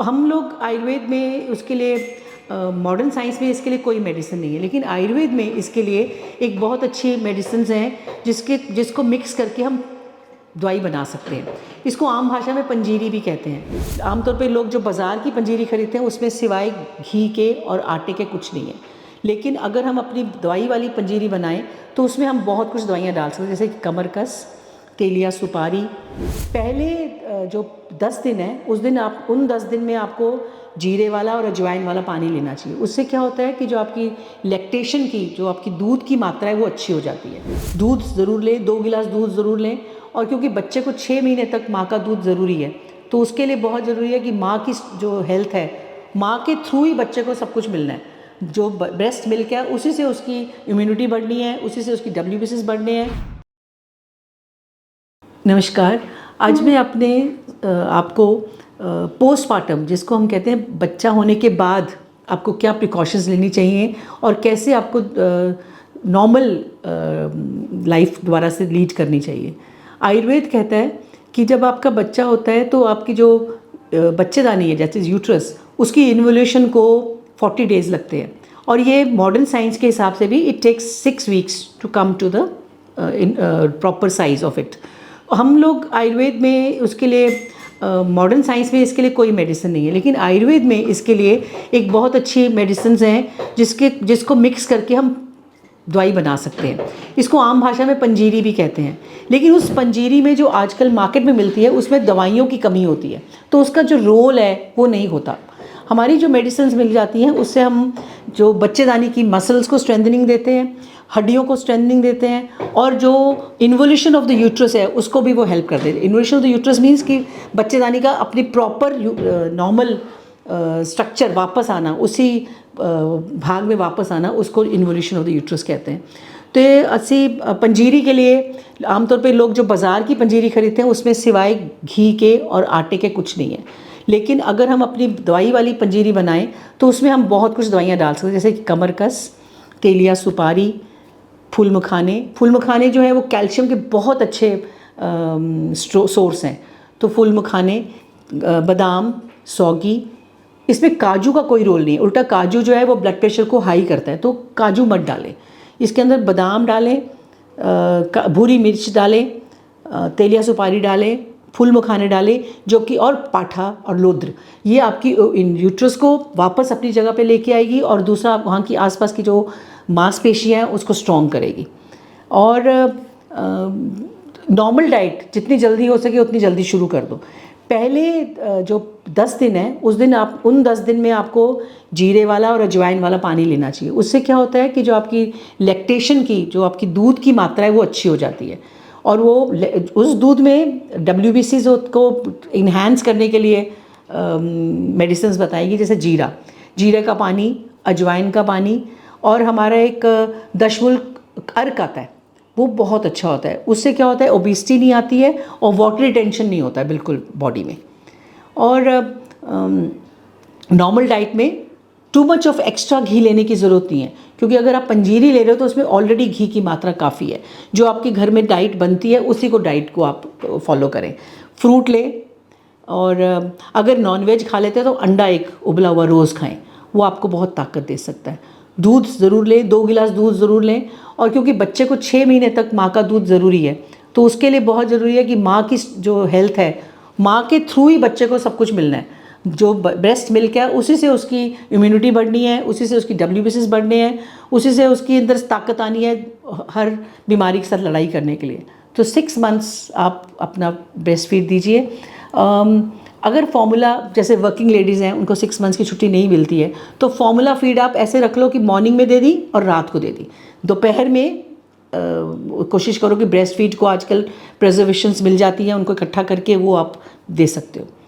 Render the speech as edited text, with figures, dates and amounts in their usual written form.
हम लोग आयुर्वेद में उसके लिए मॉडर्न साइंस में इसके लिए कोई मेडिसिन नहीं है, लेकिन आयुर्वेद में इसके लिए एक बहुत अच्छी मेडिसिन हैं जिसको मिक्स करके हम दवाई बना सकते हैं। इसको आम भाषा में पंजीरी भी कहते हैं। आमतौर पे लोग जो बाज़ार की पंजीरी खरीदते हैं उसमें सिवाय घी के और आटे के कुछ नहीं है, लेकिन अगर हम अपनी दवाई वाली पंजीरी बनाएं तो उसमें हम बहुत कुछ दवाइयाँ डाल सकते हैं, जैसे कमरकस, तेलिया सुपारी। पहले जो 10 दिन है उस दिन आप उन 10 दिन में आपको जीरे वाला और अजवाइन वाला पानी लेना चाहिए। उससे क्या होता है कि जो आपकी लैक्टेशन की जो आपकी दूध की मात्रा है वो अच्छी हो जाती है। दूध ज़रूर लें, 2 गिलास दूध ज़रूर लें। और क्योंकि बच्चे को 6 महीने तक माँ का दूध ज़रूरी है, तो उसके लिए बहुत ज़रूरी है कि माँ की जो हेल्थ है, माँ के थ्रू ही बच्चे को सब कुछ मिलना है। जो ब्रेस्ट मिल्क है उसी से उसकी इम्यूनिटी बढ़नी है, उसी से उसकी WBCs बढ़ने हैं। नमस्कार। आज मैं अपने आपको पोस्टमार्टम, जिसको हम कहते हैं बच्चा होने के बाद आपको क्या प्रिकॉशंस लेनी चाहिए और कैसे आपको नॉर्मल लाइफ दोबारा से लीड करनी चाहिए। आयुर्वेद कहता है कि जब आपका बच्चा होता है तो आपकी जो बच्चेदानी है, जैसे यूट्रस, उसकी इन्वोल्यूशन को 40 डेज़ लगते हैं। और ये मॉडर्न साइंस के हिसाब से भी it takes 6 weeks to come to the proper size of it. हम लोग आयुर्वेद में उसके लिए मॉडर्न साइंस में इसके लिए कोई मेडिसिन नहीं है, लेकिन आयुर्वेद में इसके लिए एक बहुत अच्छी मेडिसिन हैं जिसको मिक्स करके हम दवाई बना सकते हैं। इसको आम भाषा में पंजीरी भी कहते हैं, लेकिन उस पंजीरी में जो आजकल मार्केट में मिलती है उसमें दवाइयों की कमी होती है, तो उसका जो रोल है वो नहीं होता। हमारी जो मेडिसिन मिल जाती हैं उससे हम जो बच्चेदानी की मसल्स को स्ट्रेंथनिंग देते हैं, हड्डियों को स्ट्रेंथनिंग देते हैं, और जो इन्वोल्यूशन ऑफ द यूट्रस है उसको भी वो हेल्प कर देते हैं। Involution of the uterus means कि बच्चेदानी का अपनी प्रॉपर नॉर्मल स्ट्रक्चर वापस आना, उसी भाग में वापस आना, उसको इन्वोल्यूशन ऑफ द यूट्रस कहते हैं। तो ये अस्सी पंजीरी के लिए आमतौर पे लोग जो बाज़ार की पंजीरी खरीदते हैं उसमें सिवाय घी के और आटे के कुछ नहीं है, लेकिन अगर हम अपनी दवाई वाली पंजीरी बनाएं तो उसमें हम बहुत कुछ दवाइयाँ डाल सकते हैं, जैसे कमरकस, तेलिया सुपारी, फूल मखाने जो है वो कैल्शियम के बहुत अच्छे सोर्स हैं। तो फूल मखाने, बादाम, सौगी, इसमें काजू का कोई रोल नहीं है। उल्टा काजू जो है वो ब्लड प्रेशर को हाई करता है, तो काजू मत डालें। इसके अंदर बादाम डालें, भूरी मिर्च डालें, तेलिया सुपारी डालें, फूल मखाने डालें, जो कि और पाठा और लोद्र, ये आपकी यूट्रस को वापस अपनी जगह पे लेके आएगी और दूसरा वहाँ की आसपास की जो मांसपेशियाँ हैं उसको स्ट्रॉन्ग करेगी। और नॉर्मल डाइट जितनी जल्दी हो सके उतनी जल्दी शुरू कर दो। पहले जो 10 दिन है उस दिन आप उन 10 दिन में आपको जीरे वाला और अजवाइन वाला पानी लेना चाहिए। उससे क्या होता है कि जो आपकी लैक्टेशन की जो आपकी दूध की मात्रा है वो अच्छी हो जाती है, और वो उस दूध में WBCs को इन्हांस करने के लिए मेडिसिन बताएगी, जैसे जीरे का पानी, अजवाइन का पानी, और हमारा एक दशमूल अर्क आता है, वो बहुत अच्छा होता है। उससे क्या होता है, ओबेसिटी नहीं आती है और वाटर रिटेंशन नहीं होता है बिल्कुल बॉडी में। और नॉर्मल डाइट में टू मच ऑफ एक्स्ट्रा घी लेने की ज़रूरत नहीं है, क्योंकि अगर आप पंजीरी ले रहे हो तो उसमें ऑलरेडी घी की मात्रा काफ़ी है। जो आपके घर में डाइट बनती है उसी को डाइट को आप फॉलो करें। फ्रूट लें, और अगर नॉनवेज खा लेते हैं तो अंडा एक उबला हुआ रोज़ खाएं, वो आपको बहुत ताकत दे सकता है। दूध ज़रूर लें, 2 गिलास दूध ज़रूर लें। और क्योंकि बच्चे को 6 महीने तक माँ का दूध ज़रूरी है, तो उसके लिए बहुत ज़रूरी है कि माँ की जो हेल्थ है, माँ के थ्रू ही बच्चे को सब कुछ मिलना है। जो ब्रेस्ट मिल्क है उसी से उसकी इम्यूनिटी बढ़नी है, उसी से उसकी WBCs बढ़ने हैं, उसी से उसकी अंदर ताकत आनी है हर बीमारी के साथ लड़ाई करने के लिए। तो 6 मंथ्स आप अपना ब्रेस्ट फीड दीजिए। अगर फॉर्मूला, जैसे वर्किंग लेडीज़ हैं उनको 6 मंथ्स की छुट्टी नहीं मिलती है, तो फॉर्मूला फीड आप ऐसे रख लो कि मॉर्निंग में दे दी और रात को दे दी। दोपहर में कोशिश करो कि ब्रेस्ट फीड को आजकल प्रिजर्वेशंस मिल जाती हैं, उनको इकट्ठा करके वो आप दे सकते हो।